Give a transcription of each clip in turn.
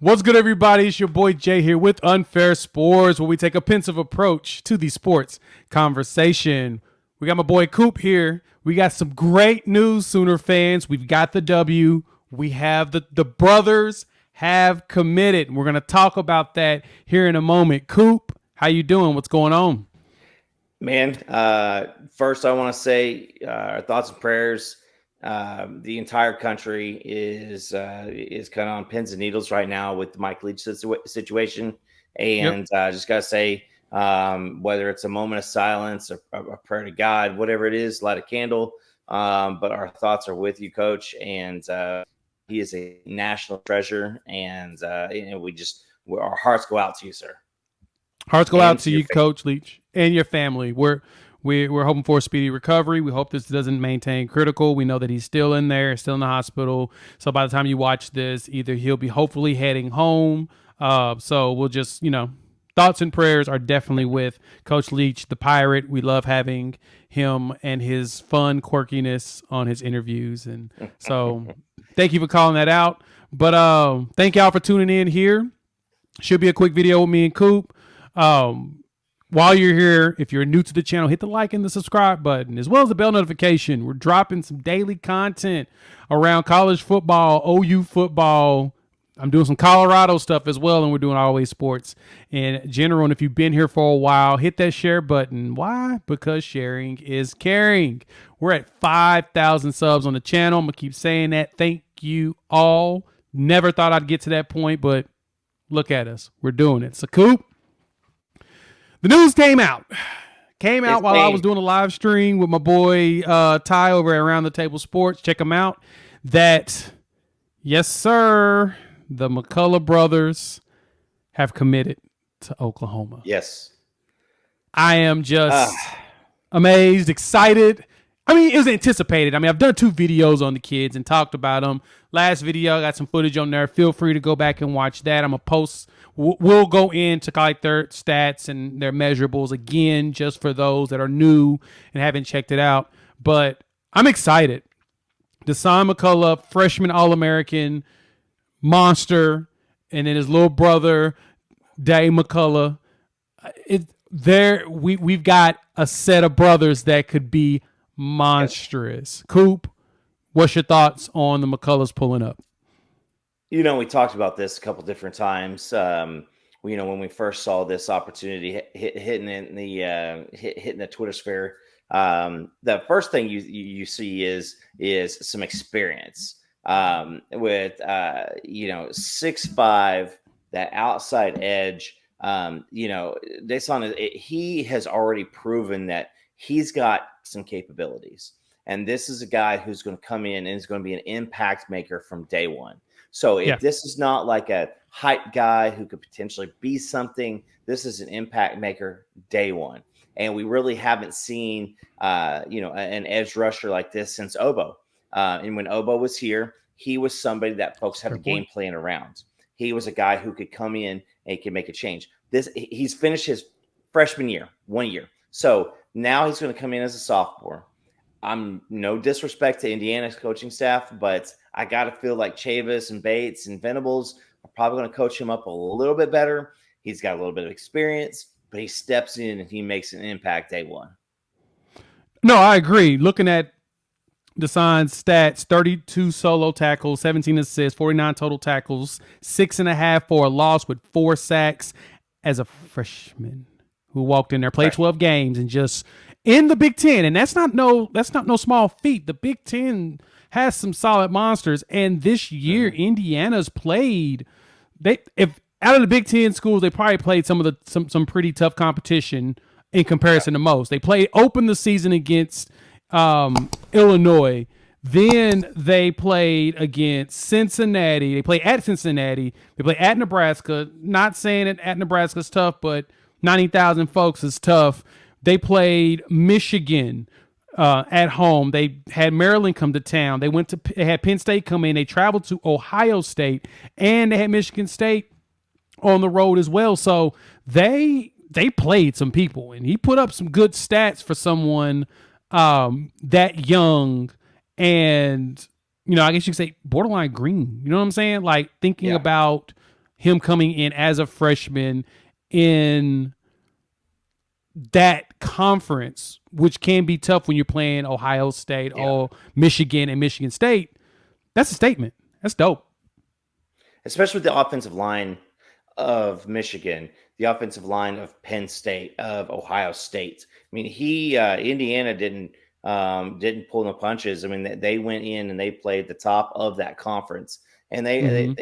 What's good, everybody? It's your boy Jay here with Unfair Sports, where we take a pensive approach to the sports conversation. We got my boy Coop here. We got some great news, Sooner fans. We've got the W. We have the brothers have committed. We're going to talk about that here in a moment. Coop, how you doing? What's going on? Man, first I want to say our thoughts and prayers. The entire country is kind of on pins and needles right now with the Mike Leach situation, and just gotta say, whether it's a moment of silence, a prayer to God, whatever it is, light a candle. But our thoughts are with you, Coach, and he is a national treasure, and our hearts go out to you, sir. Hearts go out to you, Coach Leach, and your family. We're hoping for a speedy recovery. We hope this doesn't maintain critical. We know that he's still in there, still in the hospital. So by the time you watch this, either he'll be hopefully heading home. So we'll just, thoughts and prayers are definitely with Coach Leach, the Pirate. We love having him and his fun quirkiness on his interviews. And so thank you for calling that out. But thank y'all for tuning in here. Should be a quick video with me and Coop. While you're here, if you're new to the channel, hit the like and the subscribe button, as well as the bell notification. We're dropping some daily content around college football, OU football. I'm doing some Colorado stuff as well, and we're doing Always Sports in general. And if you've been here for a while, hit that share button. Why? Because sharing is caring. We're at 5,000 subs on the channel. I'm going to keep saying that. Thank you all. Never thought I'd get to that point, but look at us. We're doing it. So, Coop. The news came out while I was doing a live stream with my boy Ty over at Around the Table Sports. Check him out. That, yes, sir, the McCullough brothers have committed to Oklahoma. Yes. I am just amazed, excited. I mean, it was anticipated. I mean, I've done 2 videos on the kids and talked about them. Last video, I got some footage on there. Feel free to go back and watch that. I'm going to post. We'll go into like their stats and their measurables again, just for those that are new and haven't checked it out. But I'm excited. Dasan McCullough, freshman All-American, monster, and then his little brother, Daeh McCullough. We've got a set of brothers that could be monstrous. Coop, what's your thoughts on the McCulloughs pulling up? We talked about this a couple different times. When we first saw this opportunity hitting the Twitter sphere, the first thing you see is some experience with 6'5", that outside edge. Dasan, he has already proven that he's got some capabilities, and this is a guy who's going to come in and is going to be an impact maker from day one. So if this is not like a hype guy who could potentially be something, this is an impact maker day one. And we really haven't seen, an edge rusher like this since Obo. And when Obo was here, he was somebody that folks had a game plan around. He was a guy who could come in and could make a change. He's finished his freshman year, 1 year. So now he's going to come in as a sophomore. I'm no disrespect to Indiana's coaching staff, but I got to feel like Chavis and Bates and Venables are probably going to coach him up a little bit better. He's got a little bit of experience, but he steps in and he makes an impact day one. No, I agree. Looking at Dasan's stats, 32 solo tackles, 17 assists, 49 total tackles, 6.5 for a loss with 4 sacks as a freshman who walked in there, played 12 games, and just in the Big Ten. And that's not no small feat. The Big Ten has some solid monsters. And this year, Indiana's played. If out of the Big Ten schools, they probably played some pretty tough competition in comparison to most. They opened the season against Illinois. Then they played against Cincinnati. They played at Cincinnati. They played at Nebraska. Not saying that at Nebraska is tough, but 90,000 folks is tough. They played Michigan at home. They had Maryland come to town. They had Penn State come in. They traveled to Ohio State, and they had Michigan State on the road as well. So they played some people, and he put up some good stats for someone that young, and I guess you could say borderline green. You know what I'm saying? Like thinking about him coming in as a freshman in that conference, which can be tough when you're playing Ohio State or Michigan and Michigan State. That's a statement. That's dope. Especially with the offensive line of Michigan, the offensive line of Penn State, of Ohio State. I mean, Indiana didn't pull no punches. I mean, they went in and they played the top of that conference, and they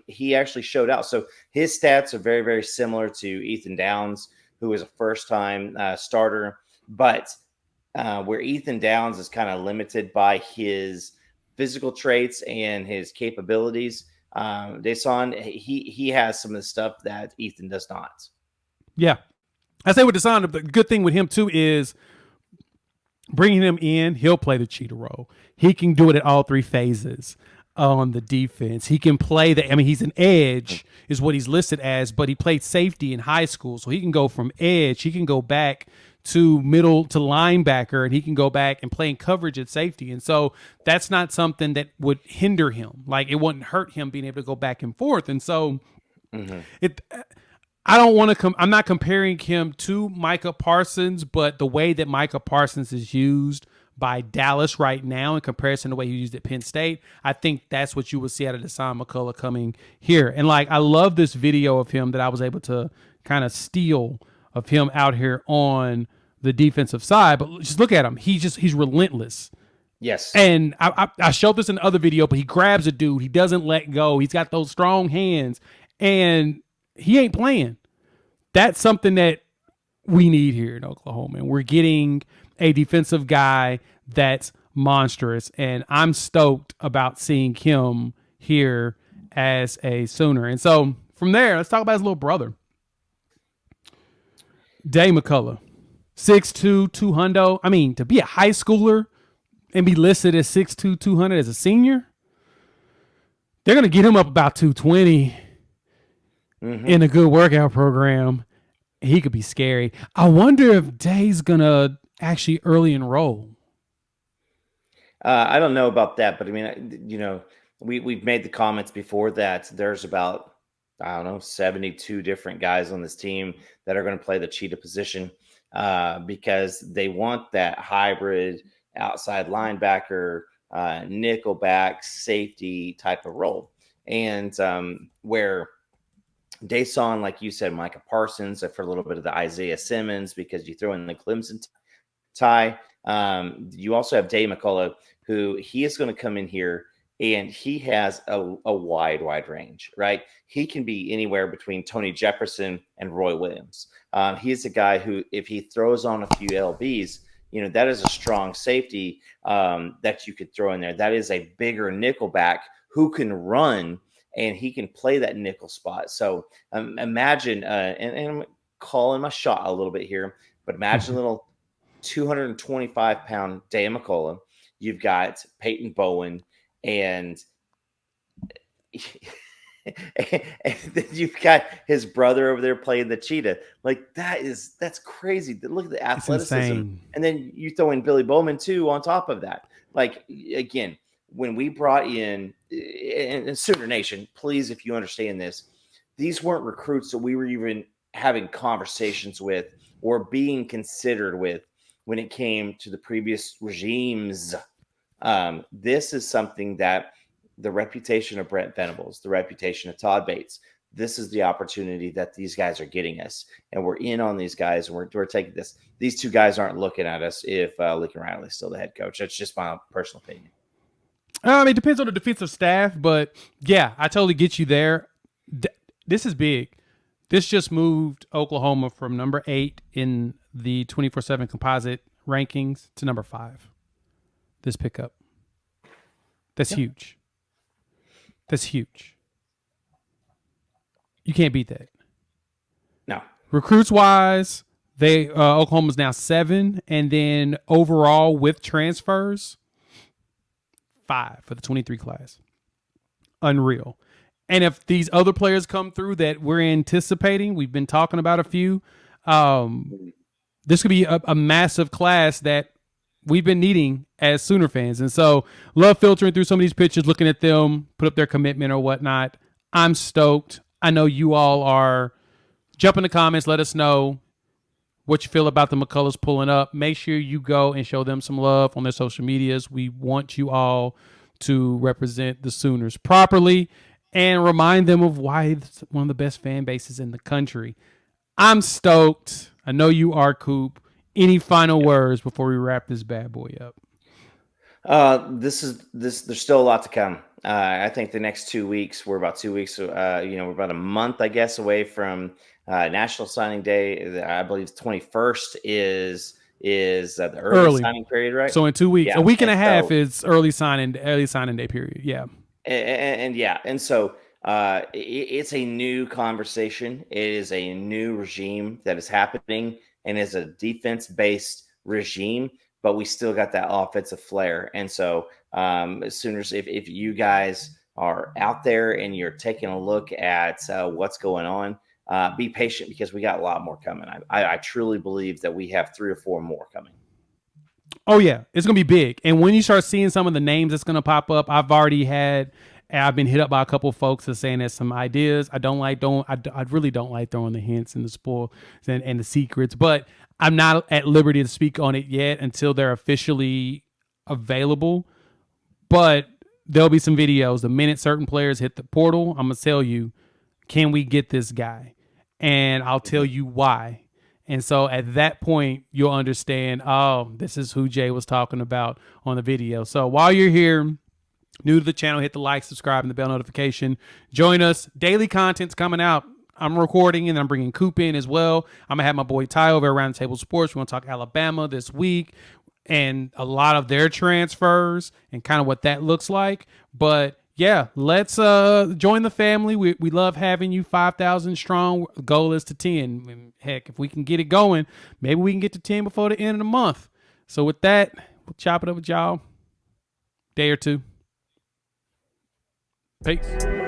he actually showed out. So his stats are very, very similar to Ethan Downs, who was a first-time starter, but where Ethan Downs is kind of limited by his physical traits and his capabilities. Dasan, he has some of the stuff that Ethan does not. Yeah. I say with Dasan, the good thing with him too is bringing him in, he'll play the cheetah role. He can do it at all three phases on the defense. He can play he's an edge is what he's listed as, but he played safety in high school. So he can go from edge, he can go back to middle to linebacker, and he can go back and play in coverage at safety. And so that's not something that would hinder him. Like, it wouldn't hurt him being able to go back and forth. And so I don't want to I'm not comparing him to Micah Parsons, but the way that Micah Parsons is used by Dallas right now in comparison to the way he used at Penn State, I think that's what you would see out of Dasan McCullough coming here. And like, I love this video of him that I was able to kind of steal of him out here on the defensive side, but just look at him. He's relentless. Yes. And I showed this in the other video, but he grabs a dude. He doesn't let go. He's got those strong hands, and he ain't playing. That's something that we need here in Oklahoma. And we're getting a defensive guy that's monstrous, and I'm stoked about seeing him here as a Sooner. And so from there, let's talk about his little brother. Daeh McCullough, 6'2", 200. I mean, to be a high schooler and be listed as 6'2", 200 as a senior, they're going to get him up about 220 in a good workout program. He could be scary. I wonder if Daeh's going to actually early enroll. I don't know about that, but I mean, we've made the comments before that there's about, 72 different guys on this team that are going to play the cheetah position because they want that hybrid outside linebacker, nickel back, safety type of role. And where Dasan, like you said, Micah Parsons, for a little bit of the Isaiah Simmons, because you throw in the Clemson tie. You also have Daeh McCullough, who he is going to come in here, and he has a wide range, right? He can be anywhere between Tony Jefferson and Roy Williams. He's a guy who, if he throws on a few LBs, that is a strong safety that you could throw in there. That is a bigger nickel back who can run, and he can play that nickel spot. So imagine, and I'm calling my shot a little bit here, but imagine a little 225-pound Daeh McCullough. You've got Peyton Bowen, and then you've got his brother over there playing the cheetah. Like, that's crazy. Look at the athleticism. And then you throw in Billy Bowman too on top of that. Like, again, when we brought in Sooner Nation, please, if you understand this, these weren't recruits that we were even having conversations with or being considered with when it came to the previous regimes. This is something that the reputation of Brent Venables, the reputation of Todd Bates, this is the opportunity that these guys are getting us. And we're in on these guys, and we're taking this. These two guys aren't looking at us if Lincoln Riley is still the head coach. That's just my personal opinion. It depends on the defensive staff, but yeah, I totally get you there. This is big. This just moved Oklahoma from number 8 in the 24/7 composite rankings to number 5. This pickup. That's huge. That's huge. You can't beat that. No. Recruits wise, Oklahoma's now 7, and then overall with transfers, 5 for the 23 class. Unreal. And if these other players come through that we're anticipating, we've been talking about a few, this could be a massive class that we've been needing as Sooner fans. And so love filtering through some of these pictures, looking at them, put up their commitment or whatnot. I'm stoked. I know you all are. Jump in the comments. Let us know what you feel about the McCulloughs pulling up. Make sure you go and show them some love on their social medias. We want you all to represent the Sooners properly and remind them of why it's one of the best fan bases in the country. I'm stoked. I know you are, Coop. Any final words before we wrap this bad boy up? There's still a lot to come. I think the next 2 weeks, we're about 2 weeks, we're about a month, I guess, away from National Signing Day. I believe the 21st is the early signing period, right? So in 2 weeks, a week and a half is early signing day period. Yeah. And so it's a new conversation. It is a new regime that is happening, and is a defense-based regime, but we still got that offensive flair. And so as soon as if you guys are out there and you're taking a look at what's going on, be patient, because we got a lot more coming. I truly believe that we have 3 or 4 more coming. Oh yeah, it's gonna be big. And when you start seeing some of the names that's gonna pop up, I've been hit up by a couple of folks that's saying there's some ideas. I really don't like throwing the hints and the spoil and the secrets, but I'm not at liberty to speak on it yet until they're officially available. But there'll be some videos. The minute certain players hit the portal, I'm gonna tell you, can we get this guy? And I'll tell you why. And so at that point, you'll understand, oh, this is who Jay was talking about on the video. So while you're here, new to the channel, hit the like, subscribe, and the bell notification. Join us. Daily content's coming out. I'm recording and I'm bringing Coop in as well. I'm going to have my boy Ty over Around the Table Sports. We're going to talk Alabama this week and a lot of their transfers and kind of what that looks like. But yeah, let's join the family. We love having you. 5,000 strong. Goal is to 10. Heck, if we can get it going, maybe we can get to 10 before the end of the month. So with that, we'll chop it up with y'all. Day or two. Peace.